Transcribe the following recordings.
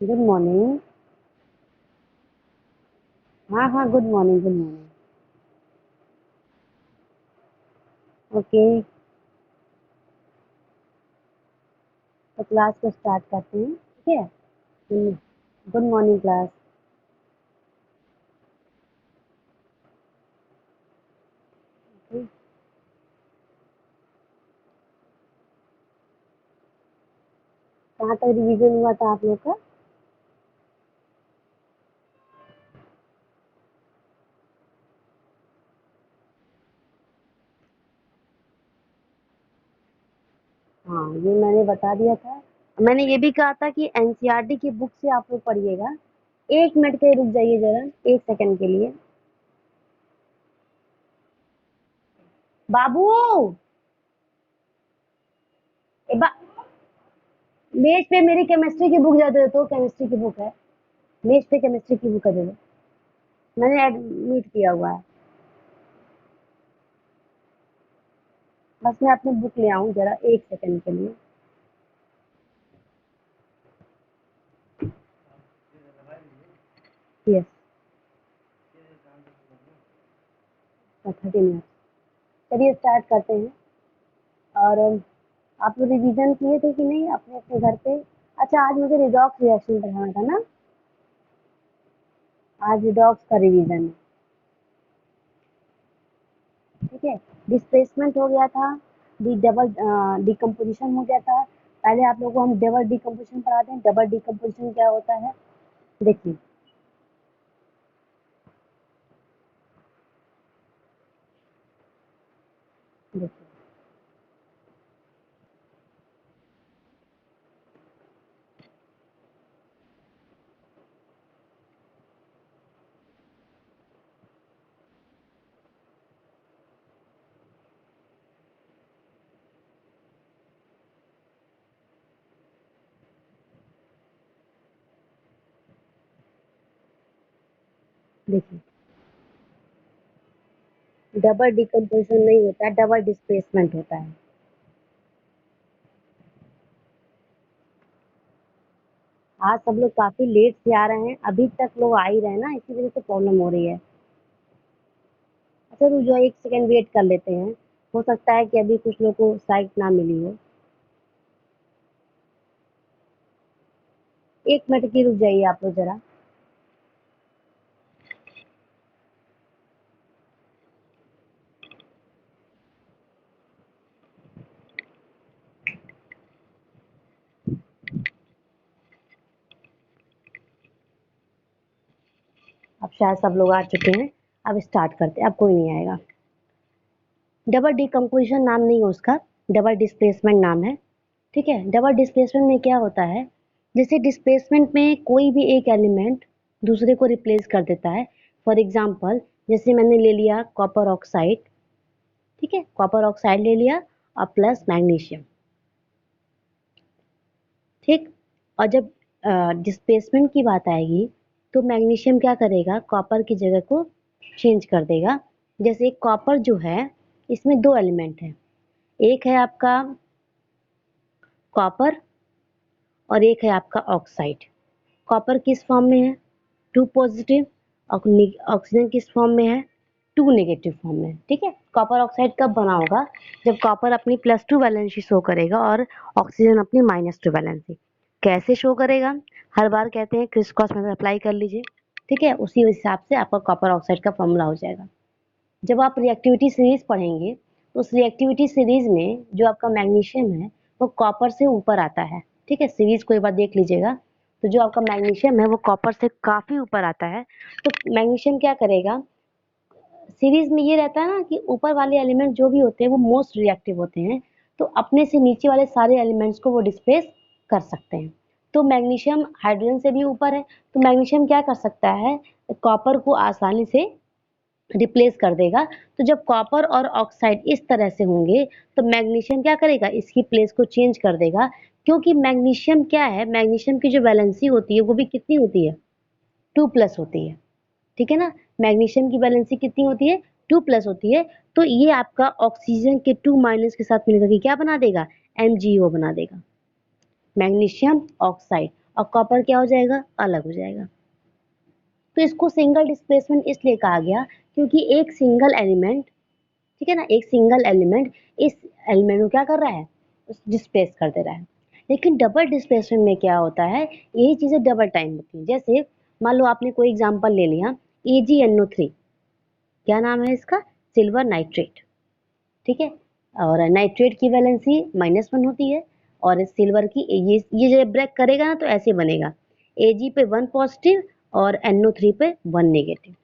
Good morning. हाँ हाँ, good morning good morning. Okay, तो क्लास को स्टार्ट करते हैं, ठीक है। Good morning class. कहाँ तक रिवीजन हुआ था आप लोग का? हाँ, ये मैंने बता दिया था। मैंने ये भी कहा था कि एनसीईआरटी की बुक से आप लोग पढ़िएगा। 1 मिनट के लिए रुक जाइए जरा, 1 सेकंड के लिए। बाबू, ए बा, मेज पे मेरी केमिस्ट्री की बुक दे दो, तो केमिस्ट्री की बुक है। मेज पे केमिस्ट्री की बुक दे दो, मैंने एडमिट किया हुआ है। बस मैं अपनी बुक ले आऊँ जरा, 1 सेकंड के लिए। Yes, 30 minute. चलिए स्टार्ट करते हैं। और आप लोग रिवीजन किए थे कि नहीं अपने अपने घर पे? अच्छा, आज मुझे रिडॉक्स रिएक्शन पढ़ाना था ना। आज रिडॉक्स का रिवीजन है, ठीक है। डिस्प्लेसमेंट हो गया था, डी डबल डिकम्पोजिशन हो गया था। पहले आप लोगों को हम डबल डिकम्पोजिशन पढ़ाते हैं। डबल डिकम्पोजिशन क्या होता है, देखिए। देखिए देखिए, डबल डिकम्पोजिशन नहीं होता है, डबल डिस्प्लेसमेंट होता है। आज सब लोग काफी लेट से आ रहे हैं, अभी तक लोग आ ही रहे हैं ना, इसी वजह से प्रॉब्लम हो रही है। अच्छा रुक जाओ, 1 सेकंड वेट कर लेते हैं। हो सकता है कि अभी कुछ लोग को साइट ना मिली हो। 1 मिनट की रुक जाइए आप लोग जरा। अब शायद सब लोग आ चुके हैं। अब स्टार्ट करते हैं, अब कोई नहीं आएगा। डबल डिकम्पोजिशन नाम नहीं है उसका, डबल डिस्प्लेसमेंट नाम है, ठीक है। डबल डिस्प्लेसमेंट में क्या होता है, जैसे डिस्प्लेसमेंट में कोई भी एक एलिमेंट दूसरे को रिप्लेस कर देता है। फॉर एग्जाम्पल, जैसे मैंने ले लिया कॉपर ऑक्साइड, ठीक है, कॉपर ऑक्साइड ले लिया और प्लस मैग्नीशियम, ठीक। और जब डिस्प्लेसमेंट की बात आएगी तो मैग्नीशियम क्या करेगा, कॉपर की जगह को चेंज कर देगा। जैसे कॉपर जो है, इसमें दो एलिमेंट है, एक है आपका कॉपर और एक है आपका ऑक्साइड। कॉपर किस फॉर्म में है, 2 पॉजिटिव, और ऑक्सीजन किस फॉर्म में है, 2 नेगेटिव फॉर्म में, ठीक है। कॉपर ऑक्साइड कब बना होगा, जब कॉपर अपनी +2 वैलेंसी शो करेगा और ऑक्सीजन अपनी -2 वैलेंसी। कैसे शो करेगा, हर बार कहते हैं क्रिस क्रॉस मेथड अप्लाई कर लीजिए, ठीक है। उसी हिसाब से आपका कॉपर ऑक्साइड का फॉर्मूला हो जाएगा। जब आप रिएक्टिविटी सीरीज पढ़ेंगे तो उस रिएक्टिविटी सीरीज में जो आपका मैग्नीशियम है वो कॉपर से ऊपर आता है, ठीक है। सीरीज को एक बार देख लीजिएगा, तो जो आपका मैग्नीशियम है वो कॉपर से काफी ऊपर आता है। तो मैग्नीशियम क्या करेगा, सीरीज में ये रहता है ना कि ऊपर वाले एलिमेंट जो भी होते हैं वो मोस्ट रिएक्टिव होते हैं, तो अपने से नीचे वाले सारे एलिमेंट्स को वो डिस्प्लेस कर सकते हैं। तो मैग्नीशियम हाइड्रोजन से भी ऊपर है, तो मैग्नीशियम क्या कर सकता है, कॉपर को आसानी से रिप्लेस कर देगा। तो जब कॉपर और ऑक्साइड इस तरह से होंगे तो मैग्नीशियम क्या करेगा, इसकी प्लेस को चेंज कर देगा। क्योंकि मैग्नीशियम क्या है, मैग्नीशियम की जो वैलेंसी होती है वो भी कितनी होती है, 2+ होती है, ठीक है ना। मैग्नीशियम की वैलेंसी कितनी होती है, 2+ होती है। तो ये आपका ऑक्सीजन के 2 माइनस के साथ मिलकर के क्या बना देगा, MgO बना देगा, मैग्नीशियम ऑक्साइड। और कॉपर क्या हो जाएगा, अलग हो जाएगा। तो इसको सिंगल डिस्प्लेसमेंट इसलिए कहा गया क्योंकि एक सिंगल एलिमेंट, ठीक है ना, एक सिंगल एलिमेंट इस एलिमेंट को क्या कर रहा है, डिस्प्लेस कर दे रहा है। लेकिन डबल डिस्प्लेसमेंट में क्या होता है, यही चीजें डबल टाइम होती है। जैसे मान लो आपने कोई एग्जांपल ले लिया, AgNO3, क्या नाम है इसका, सिल्वर नाइट्रेट, ठीक है, और नाइट्रेट की वैलेंसी -1 होती है, और सिल्वर की ये जब ब्रेक करेगा ना तो ऐसे बनेगा, Ag पे 1 पॉजिटिव और NO3 पे 1 नेगेटिव,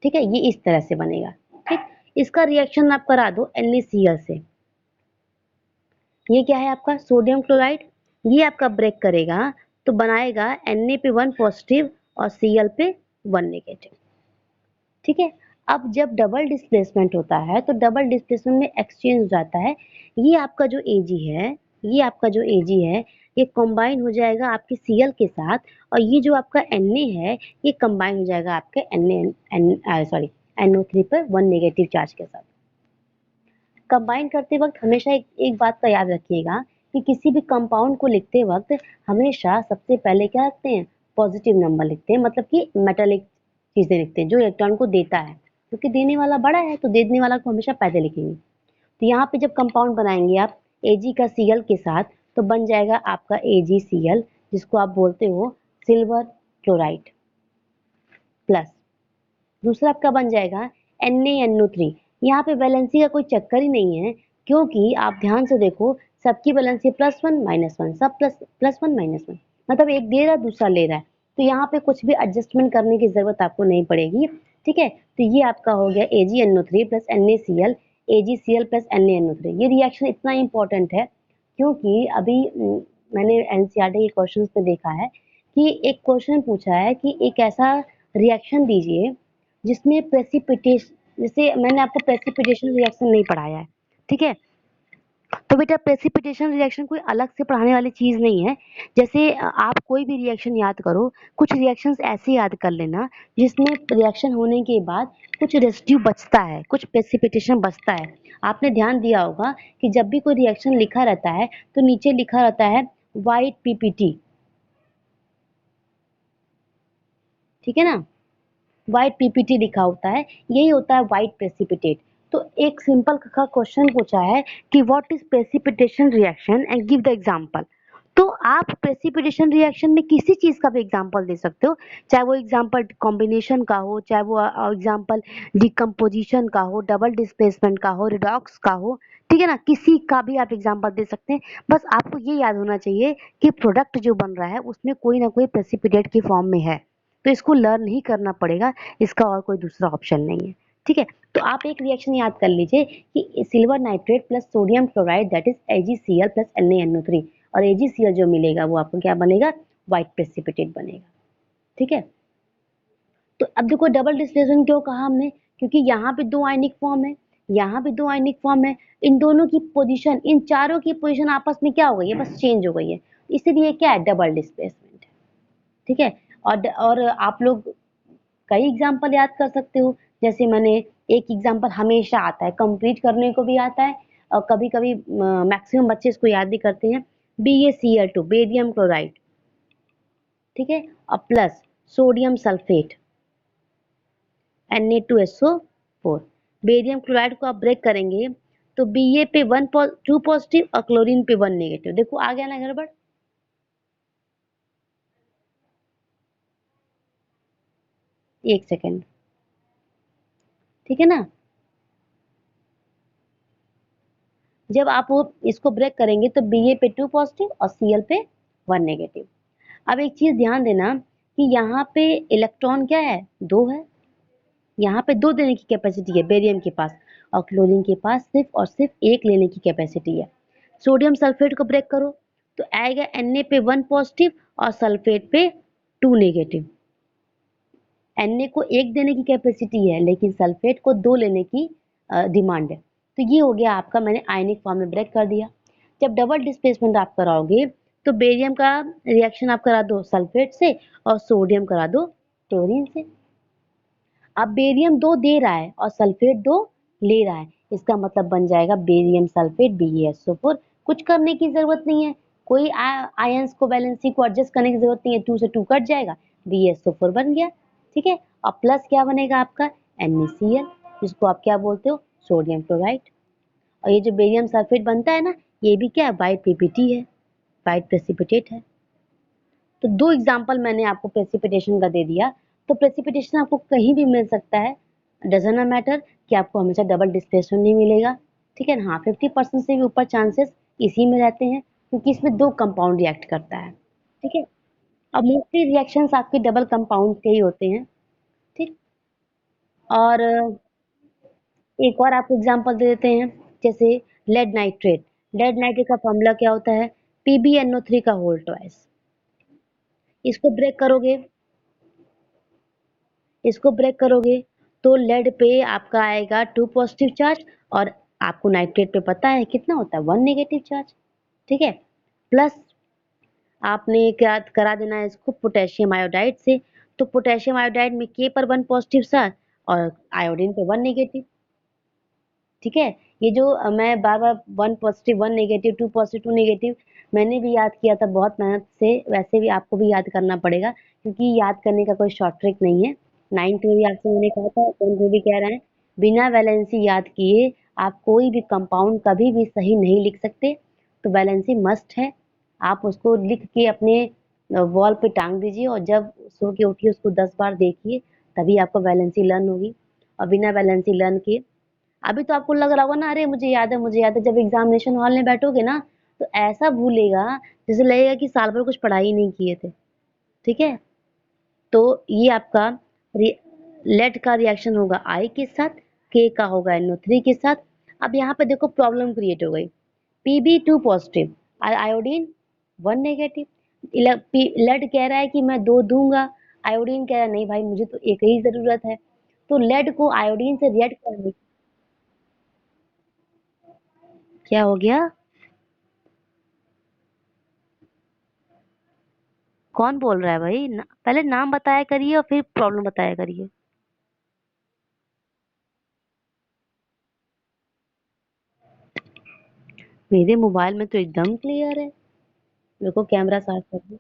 ठीक है, ये इस तरह से बनेगा। ठीक, इसका रिएक्शन आप करा दो NaCl से, ये क्या है आपका सोडियम क्लोराइड, ये आपका ब्रेक करेगा तो बनाएगा Na पे 1 पॉजिटिव और Cl पे 1 नेगेटिव, ठीक है। अब जब डबल डिस्प्लेसमेंट होता है तो डबल डिस्प्लेसमेंट में एक्सचेंज हो जाता है, ये आपका जो Ag है, ये आपका जो Ag है, ये कंबाइन हो जाएगा आपके Cl के साथ, और ये जो आपका Na है ये कंबाइन हो जाएगा आपके NO3 पर 1 नेगेटिव चार्ज के साथ। कंबाइन करते वक्त हमेशा एक बात का याद रखिएगा कि किसी भी कंपाउंड को लिखते वक्त हमेशा सबसे पहले क्या लिखते हैं, पॉजिटिव नंबर लिखते हैं, मतलब कि मेटालिक चीजें लिखते हैं जो इलेक्ट्रॉन को देता है, क्योंकि देने वाला बड़ा है तो देने वाला को हमेशा पहले लिखेंगे। तो यहाँ पे जब कंपाउंड बनाएंगे आप Ag का Cl के साथ तो बन जाएगा आपका AgCl, जिसको आप बोलते हो सिल्वर क्लोराइड प्लस। दूसरा आपका बन जाएगा NaNO3, यहाँ पे वैलेंसी का कोई चक्कर ही नहीं है, क्योंकि आप ध्यान से देखो सबकी वैलेंसी +1 -1, सब +1 -1, मतलब एक दे रहा है दूसरा ले रहा है, तो यहाँ पे कुछ भी एडजस्टमेंट करने की जरूरत आपको नहीं पड़ेगी, ठीक है। तो ये आपका हो गया AgNO3 plus NaCl, AgCl plus NaNO3। ये रिएक्शन इतना इंपॉर्टेंट है क्योंकि अभी मैंने एनसीईआरटी के क्वेश्चंस में देखा है कि एक क्वेश्चन पूछा है कि एक ऐसा रिएक्शन दीजिए जिसमें प्रेसिपिटेशन, जैसे मैंने आपको प्रेसिपिटेशन रिएक्शन नहीं पढ़ाया है, ठीक है, तो बेटा प्रेसिपिटेशन रिएक्शन कोई अलग से पढ़ाने वाली चीज नहीं है। जैसे आप कोई भी रिएक्शन याद करो, कुछ रिएक्शंस ऐसे याद कर लेना जिसमें रिएक्शन होने के बाद कुछ रेसिड्यू बचता है, कुछ प्रेसिपिटेशन बचता है। आपने ध्यान दिया होगा कि जब भी कोई रिएक्शन लिखा रहता है तो नीचे लिखा रहता है वाइट पीपीटी, ठीक है ना, व्हाइट पीपीटी लिखा होता है, यही होता है व्हाइट प्रेसिपिटेट। तो एक सिंपल का क्वेश्चन पूछा है कि what is precipitation reaction and give the example. तो आप प्रेसिपिटेशन रिएक्शन में किसी चीज का भी एग्जांपल दे सकते हो, चाहे वो एग्जांपल कॉम्बिनेशन का हो, चाहे वो एग्जांपल डिकम्पोजिशन का हो, डबल डिस्प्लेसमेंट का हो, रिडॉक्स का हो, ठीक है ना, किसी का भी आप एग्जांपल दे सकते हैं। बस आपको ये याद होना चाहिए कि प्रोडक्ट जो बन रहा है उसमें कोई ना कोई प्रेसिपिटेट की फॉर्म में है, तो इसको लर्न ही करना पड़ेगा, इसका और कोई दूसरा ऑप्शन नहीं है, ठीक है। तो आप एक रिएक्शन याद कर लीजिए कि silver nitrate plus sodium chloride that is AgCl plus NaNO3, और AgCl जो मिलेगा वो आपको क्या बनेगा, व्हाइट प्रेसिपिटेट बनेगा, ठीक है। तो अब देखो डबल डिस्प्लेसमेंट क्यों कहा हमने, क्योंकि यहाँ पे दो आयनिक फॉर्म है, यहाँ पे दो आयनिक फॉर्म है, इन दोनों की पोजीशन, इन चारों की पोजीशन आपस में क्या हो गई है, बस चेंज हो गई है, इसलिए क्या है, डबल डिस्प्लेसमेंट है, ठीक है। और आप लोग कई एग्जाम्पल याद कर सकते हो, जैसे मैंने एक एग्जाम्पल हमेशा आता है, कंप्लीट करने को भी आता है, और कभी कभी मैक्सिमम बच्चे इसको याद भी करते हैं, BaCl2 बेरियम क्लोराइड, ठीक है, और plus sodium sulphate Na2SO4। Barium chloride को आप ब्रेक करेंगे तो Ba पे 2 पॉजिटिव और क्लोरीन पे 1 नेगेटिव, देखो आ गया ना गड़बड़, एक सेकेंड, ठीक है ना। जब आप वो इसको ब्रेक करेंगे तो Ba पे 2 पॉजिटिव और Cl पे 1 नेगेटिव। अब एक चीज ध्यान देना कि यहाँ पे इलेक्ट्रॉन क्या है, दो है, यहाँ पे दो देने की कैपेसिटी है बेरियम के पास, और क्लोरीन के पास सिर्फ और सिर्फ एक लेने की कैपेसिटी है। सोडियम सल्फेट को ब्रेक करो तो आएगा Na पे 1 पॉजिटिव और सल्फेट पे 2 नेगेटिव। Na को एक देने की कैपेसिटी है लेकिन सल्फेट को दो लेने की डिमांड है, तो ये हो गया आपका, मैंने आयनिक फॉर्म में ब्रेक कर दिया। जब डबल डिस्प्लेसमेंट आप कराओगे तो बेरियम का रिएक्शन आप करा दो सल्फेट से और सोडियम करा दो क्लोरीन से। अब बेरियम दो दे रहा है और सल्फेट दो ले रहा है, इसका मतलब बन जाएगा बेरियम सल्फेट BaSO4। कुछ करने की जरूरत नहीं है, कोई आयंस को वैलेंसी को एडजस्ट करने की जरूरत नहीं है, 2 से 2 कट जाएगा, BsO4 बन गया। ठीक है, और प्लस क्या बनेगा आपका NaCl, जिसको आप क्या बोलते हो सोडियम क्लोराइड। और ये जो बेरियम सल्फेट बनता है ना, ये भी क्या है वाइट पीपीटी है, वाइट प्रेसिपिटेट है। तो दो एग्जांपल मैंने आपको प्रेसिपिटेशन का दे दिया। तो प्रेसिपिटेशन आपको कहीं भी मिल सकता है, डजन नॉट मैटर कि आपको हमेशा डबल डिस्प्लेसमेंट नहीं मिलेगा। ठीक है ना, हाँ 50% से भी ऊपर चांसेस इसी में रहते हैं, क्योंकि इसमें दो कंपाउंड रिएक्ट करता है। ठीक है, अब मोस्टली रिएक्शंस आपके डबल कंपाउंड के ही होते हैं। ठीक, और एक और आपको एग्जांपल दे देते हैं, जैसे लेड नाइट्रेट। लेड नाइट्रेट का फॉर्मूला क्या होता है, PbNO3 का होल ट्वाइस। इसको ब्रेक करोगे, इसको ब्रेक करोगे तो लेड पे आपका आएगा 2 पॉजिटिव चार्ज, और आपको नाइट्रेट पे पता है कितना होता है 1 नेगेटिव चार्ज। ठीक है, प्लस आपने क्या करा देना है इसको पोटेशियम आयोडाइड से। तो पोटेशियम आयोडाइड में K पर 1 पॉजिटिव चार्ज और आयोडीन पे 1 नेगेटिव। ठीक है, ये जो मैं बार बार 1 पॉजिटिव 1 नेगेटिव 2 पॉजिटिव 2 नेगेटिव मैंने भी याद किया था बहुत मेहनत से, वैसे भी आपको भी याद करना पड़ेगा, क्योंकि याद करने का कोई शॉर्ट ट्रिक नहीं है। 9th में भी आपसे मैंने कहा था, 10th में भी कह रहे हैं, बिना वैलेंसी याद किए आप कोई भी कंपाउंड कभी भी सही नहीं लिख सकते। तो वैलेंसी मस्ट है, आप उसको लिख के अपने वॉल पे टांग दीजिए, और जब सो के उठिए उसको 10 बार देखिए, तभी आपको वैलेंसी लर्न होगी। और बिना वैलेंसी लर्न किए अभी तो आपको लग रहा होगा ना, अरे मुझे याद है मुझे याद है, जब एग्जामिनेशन हॉल में बैठोगे ना तो ऐसा भूलेगा जैसे लगेगा कि साल भर कुछ पढ़ाई ही नहीं किए थे। ठीक है, तो ये आपका लेड का रिएक्शन होगा आई के साथ, के का होगा NO3 के साथ। अब यहाँ पे देखो प्रॉब्लम क्रिएट हो गई, Pb2 positive iodine 1 negative. Lead कह रहा है कि मैं दो दूंगा, आयोडीन कह रहा है नहीं भाई मुझे तो एक ही जरूरत है। तो लेड को आयोडीन से रिएक्ट करने, क्या हो गया, कौन बोल रहा है भाई पहले नाम बताया करिए और फिर प्रॉब्लम बताया करिए। मेरे मोबाइल में तो एकदम क्लियर है, देखो कैमरा साफ कर दो।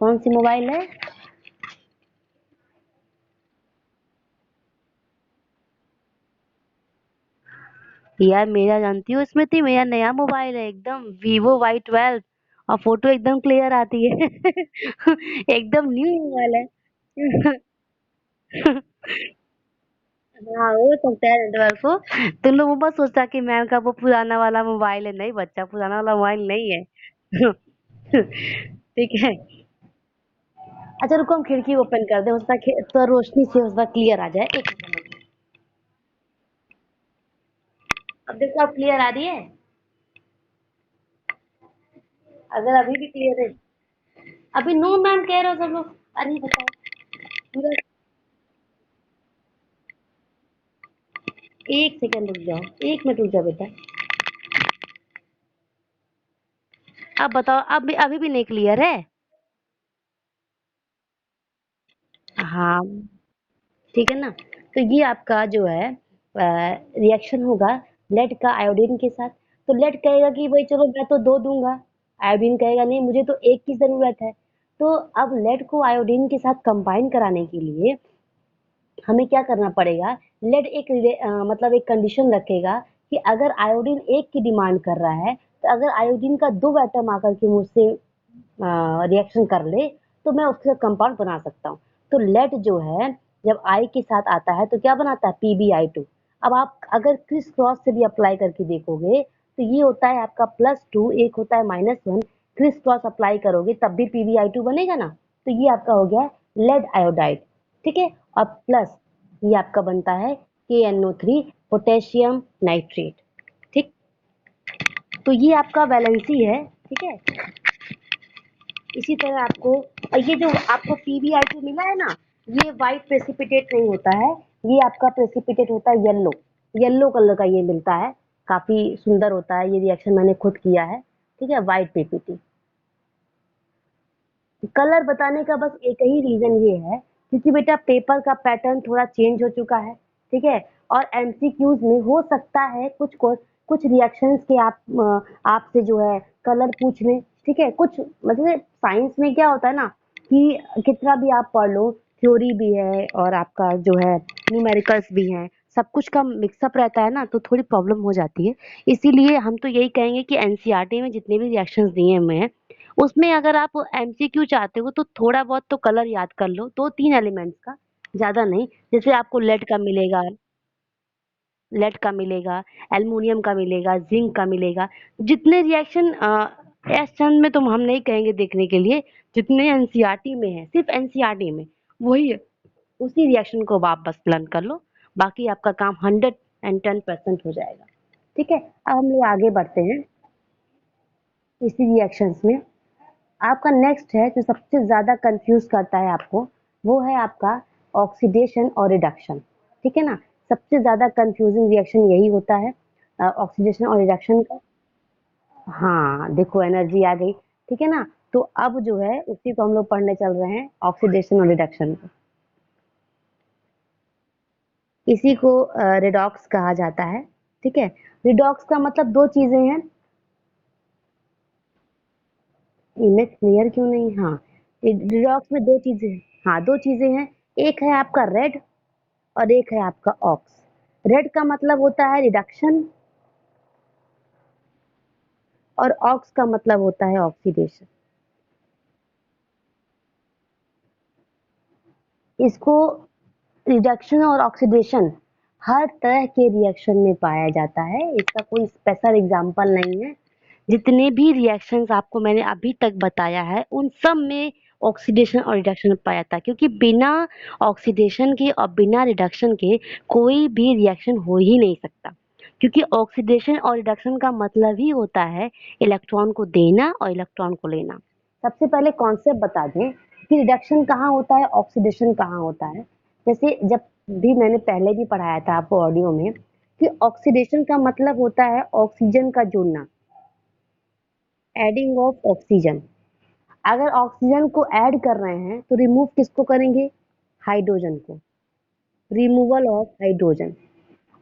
कौन सी मोबाइल है? यार मेरा जानती हो स्मृति, मेरा नया मोबाइल है एकदम Vivo Y12, और फोटो एकदम क्लियर आती है। एकदम न्यू मोबाइल है। हाँ हो सकता है नेटवर्क को। तुम लोग मत सोचता कि मैम का वो पुराना वाला मोबाइल है, नहीं बच्चा पुराना वाला मोबाइल नहीं है। ठीक है, अच्छा रुको हम खिड़की ओपन कर दें, उसका तो रोशनी से उसका क्लियर आ जाए। एक मिनट, अब देखो अब क्लियर आ रही है, अगर अभी भी क्लियर है। अभी नो मैम कह रहे हो सब लोग, अरे बताओ पूरा। एक सेकंड रुक जाओ, 1 मिनट रुक जाओ बेटा। अब बताओ, अभी भी नहीं क्लियर है? हाँ ठीक है ना, तो ये आपका जो है रिएक्शन होगा लेड का आयोडीन के साथ। तो लेड कहेगा कि भाई चलो मैं तो दो दूंगा, आयोडीन कहेगा नहीं मुझे तो एक की जरूरत है। तो अब लेड को आयोडीन के साथ कंबाइन कराने के लिए हमें क्या करना पड़ेगा, लेड एक मतलब एक कंडीशन रखेगा कि अगर आयोडीन एक की डिमांड कर रहा है, तो अगर आयोडीन का दो एटम आकर के मुझसे रिएक्शन कर ले तो मैं उसके साथ कंपाउंड बना सकता हूँ। तो लेड जो है जब आई के साथ आता है तो क्या बनाता है PbI2। अब आप अगर क्रिस क्रॉस से भी अप्लाई करके देखोगे तो ये होता है आपका +2, एक होता है -1, क्रिस क्रॉस अप्लाई करोगे तब भी PbI2 बनेगा ना। तो ये आपका हो गया लेड आयोडाइड। ठीक है, और प्लस ये आपका बनता है KNO3 पोटेशियम नाइट्रेट। ठीक, तो ये आपका वैलेंसी है। ठीक है, इसी तरह आपको, और ये जो आपको PbI2 मिला है ना, ये व्हाइट प्रेसिपिटेट नहीं होता है, ये आपका प्रेसिपिटेट होता है येलो, येलो कलर का ये मिलता है, काफी सुंदर होता है, ये रिएक्शन मैंने खुद किया है। ठीक है, व्हाइट पीपीटी। कलर बताने का बस एक ही रीजन ये है, क्योंकि बेटा पेपर का पैटर्न थोड़ा चेंज हो चुका है। ठीक है, और MCQs में हो सकता है कुछ कुछ रिएक्शंस के आपसे जो है कलर पूछ लें, ठीक है? कुछ मतलब साइंस में क्या होता है ना कि कितना भी आप पढ़ लो, थ्योरी भी है और आपका जो है न्यूमेरिकल्स भी हैं, सब कुछ का मिक्सअप रहता है ना, तो थोड़ी प्रॉब्लम हो जाती है। इसीलिए हम तो यही कहेंगे कि एनसीईआरटी में जितने भी रिएक्शंस दिए हुए हैं, उसमें अगर आप एमसीक्यू चाहते हो तो थोड़ा बहुत तो कलर याद कर लो, 2-3 एलिमेंट्स का, ज़्यादा नहीं। जैसे आपको लेड का मिलेगा, एल्युमिनियम का मिलेगा, जिंक का मिलेगा। जितने रिएक्शन एस चंद में तो हम नहीं कहेंगे देखने के लिए, जितने एनसीईआरटी में है, सिर्फ एनसीईआरटी में वही है, उसी रिएक्शन को आप बस लर्न कर लो, बाकी आपका काम 110% हो जाएगा। ठीक है, अब हम लोग आगे बढ़ते हैं इसी रिएक्शंस में। आपका नेक्स्ट है जो सबसे ज्यादा कंफ्यूज करता है आपको, वो है आपका ऑक्सीडेशन और रिडक्शन। ठीक है ना, सबसे ज्यादा कंफ्यूजिंग रिएक्शन यही होता है ऑक्सीडेशन और रिडक्शन का। हाँ देखो एनर्जी आ गई, ठीक है ना। तो अब जो है उसी को हम लोग पढ़ने चल रहे हैं, ऑक्सीडेशन और रिडक्शन को। इसी को रिडॉक्स कहा जाता है। ठीक है, रिडॉक्स का मतलब दो चीजें हैं। इमेज क्लियर क्यों नहीं? हाँ, रिडॉक्स में दो चीजें हैं। हाँ, दो चीजें हैं। एक है आपका रेड और एक है आपका ऑक्स। रेड का मतलब होता है रिडक्शन और ऑक्स का मतलब होता है ऑक्सीडेशन। इसको रिडक्शन और ऑक्सीडेशन हर तरह के रिएक्शन में पाया जाता है, इसका कोई स्पेशल एग्जाम्पल नहीं है। जितने भी रिएक्शंस आपको मैंने अभी तक बताया है उन सब में ऑक्सीडेशन और रिडक्शन पाया था, क्योंकि बिना ऑक्सीडेशन के और बिना रिडक्शन के कोई भी रिएक्शन हो ही नहीं सकता। क्योंकि ऑक्सीडेशन और रिडक्शन का मतलब ही होता है इलेक्ट्रॉन को देना और इलेक्ट्रॉन को लेना। सबसे पहले कॉन्सेप्ट बता दें कि रिडक्शन कहाँ होता है, ऑक्सीडेशन कहाँ होता है। जैसे जब भी मैंने पहले भी पढ़ाया था आपको ऑडियो में कि ऑक्सीडेशन का मतलब होता है ऑक्सीजन का जुड़ना, एडिंग ऑफ ऑक्सीजन। अगर ऑक्सीजन को ऐड कर रहे हैं तो रिमूव किसको करेंगे? हाइड्रोजन को, रिमूवल ऑफ हाइड्रोजन।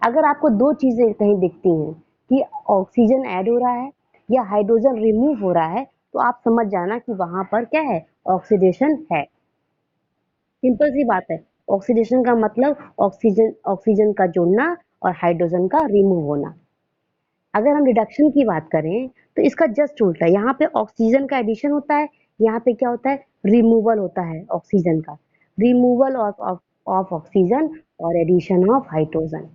अगर आपको दो चीजें कहीं दिखती हैं कि ऑक्सीजन ऐड हो रहा है या हाइड्रोजन रिमूव हो रहा है, तो आप समझ जाना कि वहां पर क्या है, ऑक्सीडेशन है। सिंपल सी बात है, ऑक्सीडेशन का मतलब ऑक्सीजन ऑक्सीजन का जुड़ना और हाइड्रोजन का रिमूव होना। अगर हम रिडक्शन की बात करें तो इसका जस्ट उल्टा है, यहाँ पे ऑक्सीजन का एडिशन होता है, यहाँ पे क्या होता है, रिमूवल होता है ऑक्सीजन का, रिमूवल ऑफ ऑक्सीजन और एडिशन ऑफ हाइड्रोजन।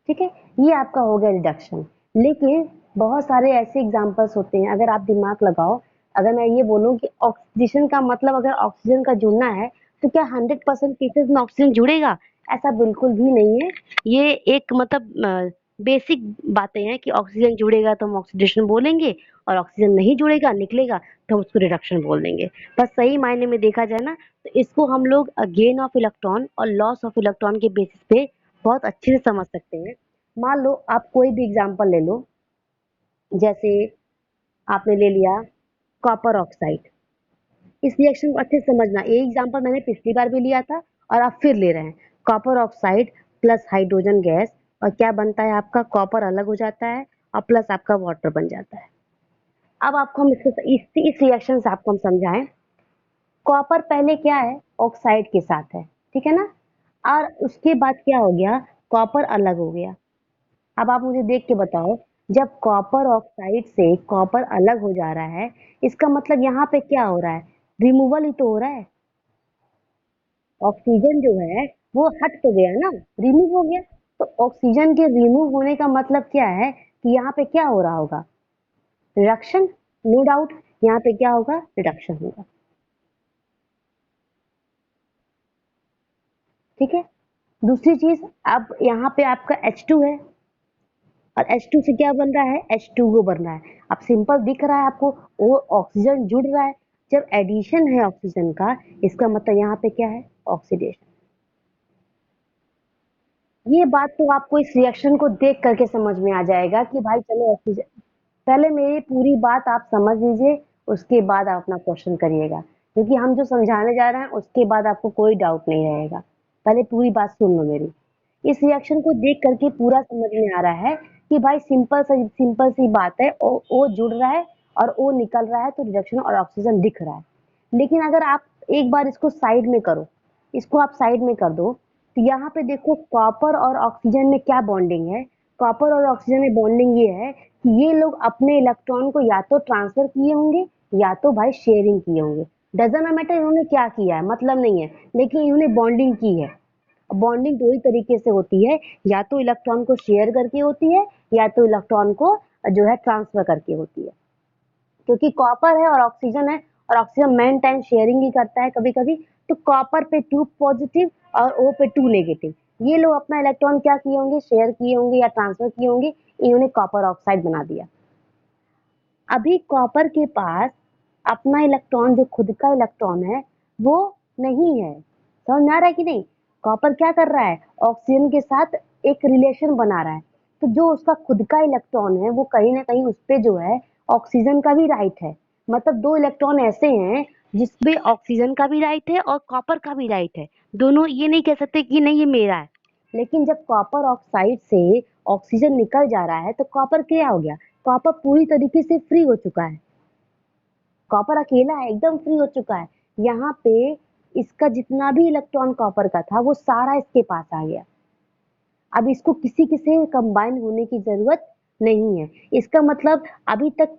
ठीक है, ये आपका हो गया रिडक्शन। लेकिन बहुत सारे ऐसे एग्जांपल्स होते हैं, अगर आप दिमाग लगाओ, अगर मैं ये बोलूं कि ऑक्सीजन का मतलब अगर ऑक्सीजन का जुड़ना है तो क्या 100% केसेस में ऑक्सीजन जुड़ेगा? ऐसा बिल्कुल भी नहीं है। ये एक मतलब बेसिक बातें हैं कि ऑक्सीजन जुड़ेगा तो हम ऑक्सीडेशन बोलेंगे और ऑक्सीजन नहीं जुड़ेगा निकलेगा तो हम उसको रिडक्शन बोल देंगे। बस सही मायने में देखा जाए ना तो इसको हम लोग गेन ऑफ इलेक्ट्रॉन और लॉस ऑफ इलेक्ट्रॉन के बेसिस पे बहुत अच्छे से समझ सकते हैं। मान लो आप कोई भी एग्जांपल ले लो, जैसे आपने ले लिया कॉपर ऑक्साइड। इस रिएक्शन को अच्छे से समझना, ये एग्जांपल मैंने पिछली बार भी लिया था और आप फिर ले रहे हैं। Copper oxide plus hydrogen gas और क्या बनता है आपका, कॉपर अलग हो जाता है और प्लस आपका वाटर बन जाता है। अब आपको हम इस रिएक्शन से आपको हम समझाएं। कॉपर पहले क्या है, ऑक्साइड के साथ है, ठीक है ना, और उसके बाद क्या हो गया, कॉपर अलग हो गया। अब आप मुझे देख के बताओ, जब कॉपर ऑक्साइड से कॉपर अलग हो जा रहा है, इसका मतलब यहाँ पे क्या हो रहा है, रिमूवल ही तो हो रहा है। ऑक्सीजन जो है वो हट तो गया ना, रिमूव हो गया। तो ऑक्सीजन के रिमूव होने का मतलब क्या है कि यहाँ पे क्या हो रहा होगा, रिडक्शन। नो डाउट यहाँ पे क्या होगा, रिडक्शन होगा। ठीक है, दूसरी चीज, अब यहाँ पे आपका H2 है और H2 से क्या बन रहा है, H2O बन रहा है। अब सिंपल दिख रहा है आपको, वो ऑक्सीजन जुड़ रहा है। जब एडिशन है ऑक्सीजन का, इसका मतलब यहाँ पे क्या है, ऑक्सीडेशन। ये बात तो आपको इस रिएक्शन को देख करके समझ में आ जाएगा कि भाई चलो ऑक्सीजन। पहले मेरी पूरी बात आप समझ लीजिए, उसके बाद आप अपना क्वेश्चन करिएगा, क्योंकि हम जो समझाने जा रहे हैं उसके बाद आपको कोई डाउट नहीं रहेगा। पहले पूरी बात सुन लो मेरी। इस रिएक्शन को देख करके पूरा समझ में आ रहा है कि भाई सिंपल सी बात है, ओ जुड़ रहा है और ओ निकल रहा है, तो रिडक्शन और ऑक्सीजन दिख रहा है। लेकिन अगर आप एक बार इसको साइड में करो, इसको आप साइड में कर दो, तो यहाँ पे देखो कॉपर और ऑक्सीजन में क्या बॉन्डिंग है। कॉपर और ऑक्सीजन में बॉन्डिंग ये है कि ये लोग अपने इलेक्ट्रॉन को या तो ट्रांसफर किए होंगे या तो भाई शेयरिंग किए होंगे। डजन मैटर इन्होंने क्या किया है मतलब नहीं है, लेकिन इन्होंने बॉन्डिंग की है। बॉन्डिंग दो ही तरीके से होती है, या तो इलेक्ट्रॉन को शेयर करके होती है या तो इलेक्ट्रॉन को जो है ट्रांसफर करके होती है। क्योंकि कॉपर है और ऑक्सीजन है, और ऑक्सीजन मेन टाइम शेयरिंग ही करता है कभी कभी, तो कॉपर पे 2 पॉजिटिव और ओ पे 2 नेगेटिव, ये लोग अपना इलेक्ट्रॉन क्या किए होंगे, शेयर किए होंगे या ट्रांसफर किए होंगे, इन्होंने कॉपर ऑक्साइड बना दिया। अभी कॉपर के पास अपना इलेक्ट्रॉन, जो खुद का इलेक्ट्रॉन है, वो नहीं है। समझ में आ रहा है कि नहीं? कॉपर क्या कर रहा है, ऑक्सीजन के साथ एक रिलेशन बना रहा है। तो जो उसका खुद का इलेक्ट्रॉन है, वो कहीं ना कहीं उस पे जो है ऑक्सीजन का भी राइट है। मतलब दो इलेक्ट्रॉन ऐसे हैं जिसपे ऑक्सीजन का भी राइट है और कॉपर का भी राइट है। दोनों ये नहीं कह सकते कि नहीं ये मेरा है। लेकिन जब कॉपर ऑक्साइड से ऑक्सीजन निकल जा रहा है तो कॉपर क्या हो गया, कॉपर पूरी तरीके से फ्री हो चुका है। कॉपर अकेला है, एकदम फ्री हो चुका है। यहाँ पे इसका जितना भी इलेक्ट्रॉन कॉपर का था वो सारा इसके पास आ गया। अब इसको किसी के से कंबाइन होने की जरूरत नहीं है। इसका मतलब अभी तक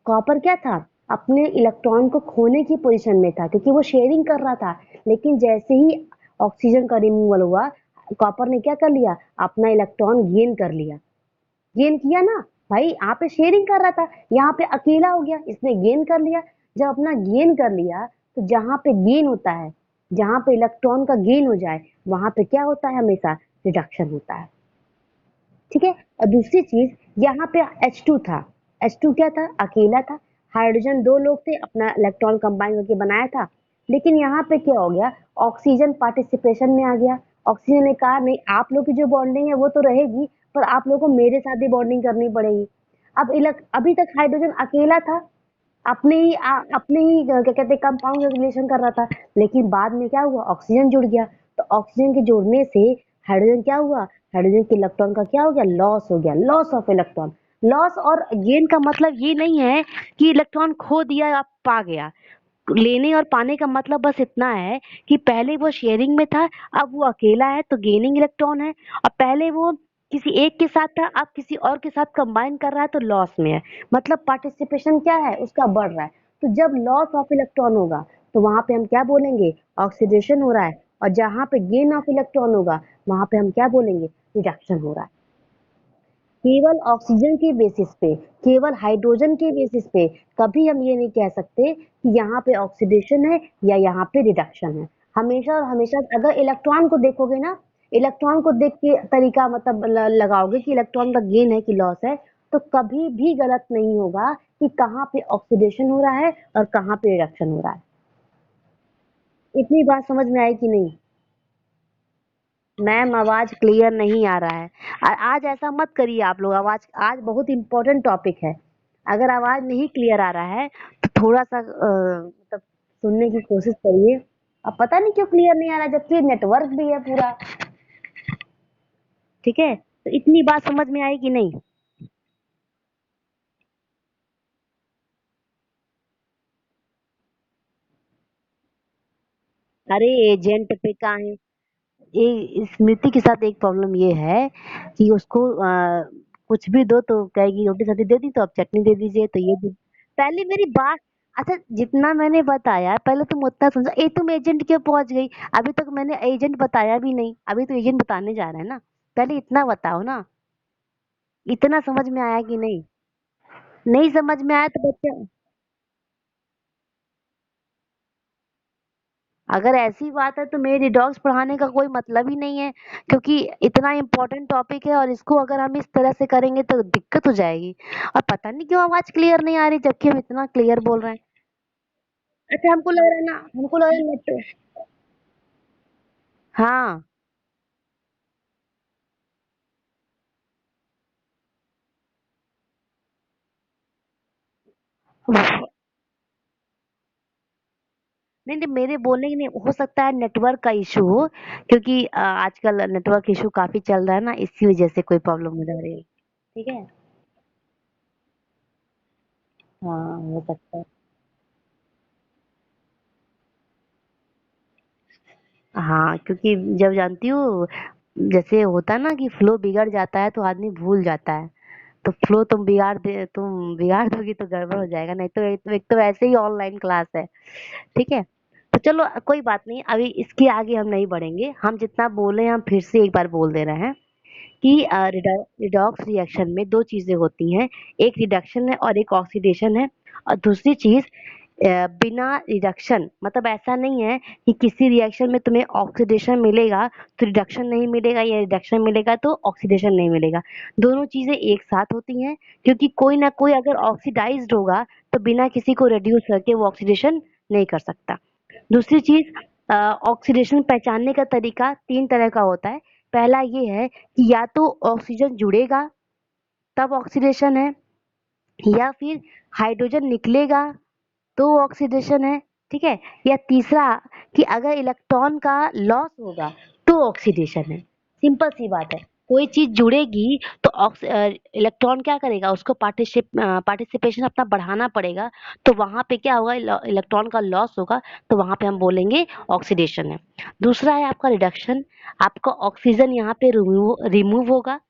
कॉपर क्या था, अपने इलेक्ट्रॉन को खोने की पोजीशन में था क्योंकि वो शेयरिंग कर रहा था। लेकिन जैसे ही ऑक्सीजन का रिमूवल हुआ, कॉपर ने क्या कर लिया, अपना इलेक्ट्रॉन गेन कर लिया। गेन किया ना भाई, यहाँ पे शेयरिंग कर रहा था, यहाँ पे अकेला हो गया, इसने गेन कर लिया। जब अपना गेन कर लिया, तो जहां पे गेन होता है, जहां पे इलेक्ट्रॉन का गेन हो जाए, वहां पे क्या होता है, हमेशा रिडक्शन होता है। ठीक है। और दूसरी चीज, यहाँ पे H2 था। H2 क्या था, अकेला था। हाइड्रोजन दो लोग थे, अपना इलेक्ट्रॉन कंबाइन करके बनाया था। लेकिन यहाँ पे क्या हो गया, ऑक्सीजन पार्टिसिपेशन में आ गया। ऑक्सीजन ने कहा नहीं, आप लोग की जो बॉन्डिंग है वो तो रहेगी, पर आप लोगों को मेरे साथ भी बॉन्डिंग करनी पड़ेगी। अब अभी तक हाइड्रोजन अकेला था, अपने ही क्या कहते हैं कंपाउंड रेगुलेशन कर रहा था। लेकिन बाद में क्या हुआ, ऑक्सीजन जुड़ गया। तो ऑक्सीजन के जुड़ने से हाइड्रोजन क्या हुआ, हाइड्रोजन के इलेक्ट्रॉन का क्या हो गया, लॉस हो गया, लॉस ऑफ इलेक्ट्रॉन। लॉस और गेन का मतलब ये नहीं है कि इलेक्ट्रॉन खो दिया या पा गया। लेने और पाने का मतलब बस इतना है कि पहले वो शेयरिंग में था, अब वो अकेला है तो गेनिंग इलेक्ट्रॉन है। और पहले वो किसी एक के साथ था, अब किसी और के साथ कंबाइन कर रहा है तो लॉस में है। मतलब पार्टिसिपेशन क्या है उसका, बढ़ रहा है। तो जब लॉस ऑफ इलेक्ट्रॉन होगा तो वहां पे हम क्या बोलेंगे, ऑक्सीडेशन हो रहा है। और जहां पे गेन ऑफ इलेक्ट्रॉन होगा, वहां पे हम क्या बोलेंगे, रिडक्शन हो रहा है। केवल ऑक्सीजन के बेसिस पे, केवल हाइड्रोजन के बेसिस पे कभी हम ये नहीं कह सकते कि यहाँ पे ऑक्सीडेशन है या यहाँ पे रिडक्शन है। हमेशा और हमेशा अगर इलेक्ट्रॉन को देखोगे ना, इलेक्ट्रॉन को देख के तरीका मतलब लगाओगे कि इलेक्ट्रॉन का गेन है कि लॉस है, तो कभी भी गलत नहीं होगा कि कहाँ पे ऑक्सीडेशन हो रहा है और कहाँ पे रिडक्शन हो रहा है। इतनी बात समझ में आई कि नहीं? मैम आवाज क्लियर नहीं आ रहा है। आज ऐसा मत करिए आप लोग, आवाज आज बहुत इंपॉर्टेंट टॉपिक है। अगर आवाज नहीं क्लियर आ रहा है तो थोड़ा सा मतलब सुनने की कोशिश करिए। अब पता नहीं क्यों क्लियर नहीं आ रहा है, जबकि नेटवर्क भी है पूरा। ठीक है, तो इतनी बात समझ में आई कि नहीं? अरे एजेंट पे कहाँ है, ये स्मृति के साथ एक प्रॉब्लम ये है कि उसको कुछ भी दो तो कहेगी रोटी सब्जी दे दी तो अब चटनी दे दीजिए, तो ये भी। पहले मेरी बात, अच्छा जितना मैंने बताया पहले तुम उतना समझो, ए तुम एजेंट क्यों पहुंच गई? अभी तक मैंने एजेंट बताया भी नहीं, अभी तो एजेंट बताने जा रहे हैं ना। पहले इतना बताओ ना, इतना समझ में आया कि नहीं? नहीं समझ में आया तो बच्चा, अगर ऐसी बात है तो मेरी डॉग्स पढ़ाने का कोई मतलब ही नहीं है। क्योंकि इतना इम्पोर्टेंट टॉपिक है और इसको अगर हम इस तरह से करेंगे तो दिक्कत हो जाएगी। और पता नहीं क्यों आवाज क्लियर नहीं आ रही जबकि हम इतना क्लियर बोल रहे हैं। अच्छा हमको लग रहा है ना, हमको लग रहा है नेट। हाँ। नहीं नहीं, मेरे बोलने की नहीं, हो सकता है नेटवर्क का इशू हो, क्योंकि आजकल नेटवर्क इशू काफी चल रहा है ना, इसी वजह से कोई प्रॉब्लम हो जा रही है। ठीक है। हाँ, हो सकता है। हाँ, क्योंकि जब जानती हूँ, जैसे होता है ना कि फ्लो बिगड़ जाता है तो आदमी भूल जाता है। तो फ्लो तुम बिगाड़ दोगी तो गड़बड़ हो जाएगा, नहीं तो एक तो वैसे ही ऑनलाइन क्लास है। ठीक है। तो चलो कोई बात नहीं, अभी इसके आगे हम नहीं बढ़ेंगे, हम जितना बोले हम फिर से एक बार बोल दे रहे हैं कि रिडॉक्स रिएक्शन में दो चीजें होती हैं, एक रिडक्शन है और एक ऑक्सीडेशन है। और दूसरी चीज, बिना रिडक्शन मतलब ऐसा नहीं है कि किसी रिएक्शन में तुम्हें ऑक्सीडेशन मिलेगा तो रिडक्शन नहीं मिलेगा, या रिडक्शन मिलेगा तो ऑक्सीडेशन नहीं मिलेगा। दोनों चीजें एक साथ होती हैं, क्योंकि कोई ना कोई अगर ऑक्सीडाइज्ड होगा तो बिना किसी को रिड्यूस करके वो ऑक्सीडेशन नहीं कर सकता। दूसरी चीज, ऑक्सीडेशन पहचानने का तरीका तीन तरह का होता है। पहला ये है कि या तो ऑक्सीजन जुड़ेगा तब ऑक्सीडेशन है, या फिर हाइड्रोजन निकलेगा तो ऑक्सीडेशन है। ठीक है। या तीसरा, कि अगर इलेक्ट्रॉन का लॉस होगा तो ऑक्सीडेशन है। सिंपल सी बात है। कोई चीज जुड़ेगी तो इलेक्ट्रॉन क्या करेगा, उसको पार्टिसिपेशन अपना बढ़ाना पड़ेगा। तो वहां पे क्या होगा, इलेक्ट्रॉन का लॉस होगा, तो वहां पे हम बोलेंगे ऑक्सीडेशन है। दूसरा है आपका रिडक्शन। आपका ऑक्सीजन यहाँ पे रिमूव होगा,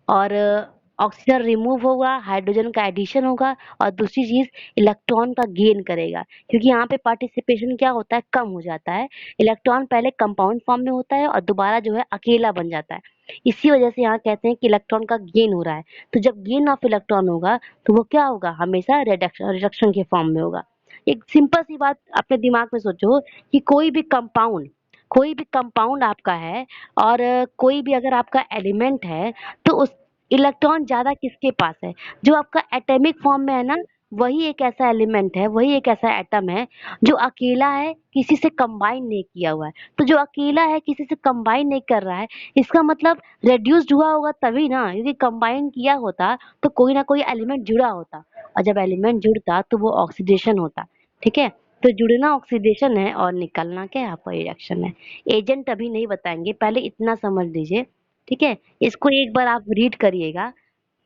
और ऑक्सीजन रिमूव होगा, हाइड्रोजन का एडिशन होगा, और दूसरी चीज, इलेक्ट्रॉन का गेन करेगा, क्योंकि यहाँ पे पार्टिसिपेशन क्या होता है, कम हो जाता है। इलेक्ट्रॉन पहले कंपाउंड फॉर्म में होता है और दोबारा जो है अकेला बन जाता है। इसी वजह से यहाँ कहते हैं कि इलेक्ट्रॉन का गेन हो रहा है। तो जब गेन ऑफ इलेक्ट्रॉन होगा तो वो क्या होगा, हमेशा रिडक्शन रिडक्शन के फॉर्म में होगा। एक सिंपल सी बात अपने दिमाग में सोचो कि कोई भी कंपाउंड आपका है, और कोई भी अगर आपका एलिमेंट है, तो उस इलेक्ट्रॉन ज्यादा किसके पास है, जो आपका एटॉमिक फॉर्म में है ना, वही एक ऐसा एलिमेंट है, वही एक ऐसा एटम है जो अकेला है, किसी से कंबाइन नहीं किया हुआ है। तो जो अकेला है, किसी से कंबाइन नहीं कर रहा है, इसका मतलब रेड्यूस्ड हुआ होगा तभी ना, क्योंकि कंबाइन किया होता तो कोई ना कोई एलिमेंट जुड़ा होता, और जब एलिमेंट जुड़ता तो वो ऑक्सीडेशन होता। ठीक है। तो जुड़ना ऑक्सीडेशन है और निकलना क्या है, आपका रिएक्शन है। एजेंट अभी नहीं बताएंगे, पहले इतना समझ लीजिए। ठीक है। इसको एक बार आप रीड करिएगा,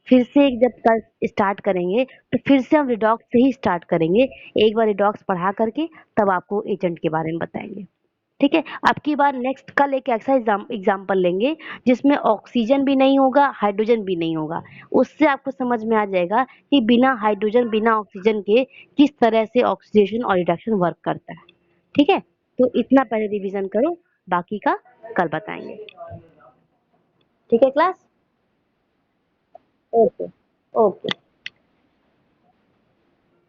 फिर से एक जब कल स्टार्ट करेंगे तो फिर से हम रिडॉक्स से ही स्टार्ट करेंगे। एक बार रिडॉक्स पढ़ा करके तब आपको एजेंट के बारे में बताएंगे। ठीक है। अब की बार नेक्स्ट कल एक ऐसा एग्जाम्पल लेंगे जिसमें ऑक्सीजन भी नहीं होगा, हाइड्रोजन भी नहीं होगा। उससे आपको समझ में आ जाएगा कि बिना हाइड्रोजन बिना ऑक्सीजन के किस तरह से ऑक्सीडेशन और रिडक्शन वर्क करता है। ठीक है। तो इतना पहले रिवीजन करो, बाकी का कल बताएंगे। ठीक है क्लास। ओके। ओके।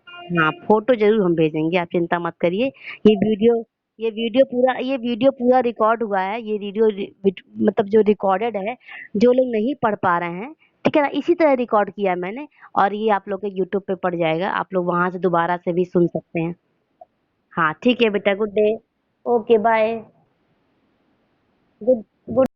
हाँ, फोटो जरूर हम भेजेंगे, आप चिंता मत करिए। ये वीडियो ये वीडियो पूरा रिकॉर्ड हुआ है, ये वीडियो मतलब जो रिकॉर्डेड है, जो लोग नहीं पढ़ पा रहे हैं, ठीक है ना, इसी तरह रिकॉर्ड किया है मैंने। और ये आप लोग के यूट्यूब पे पड़ जाएगा, आप लोग वहां से दोबारा से भी सुन सकते हैं। हाँ ठीक है बेटा, good day. Okay bye. Good good.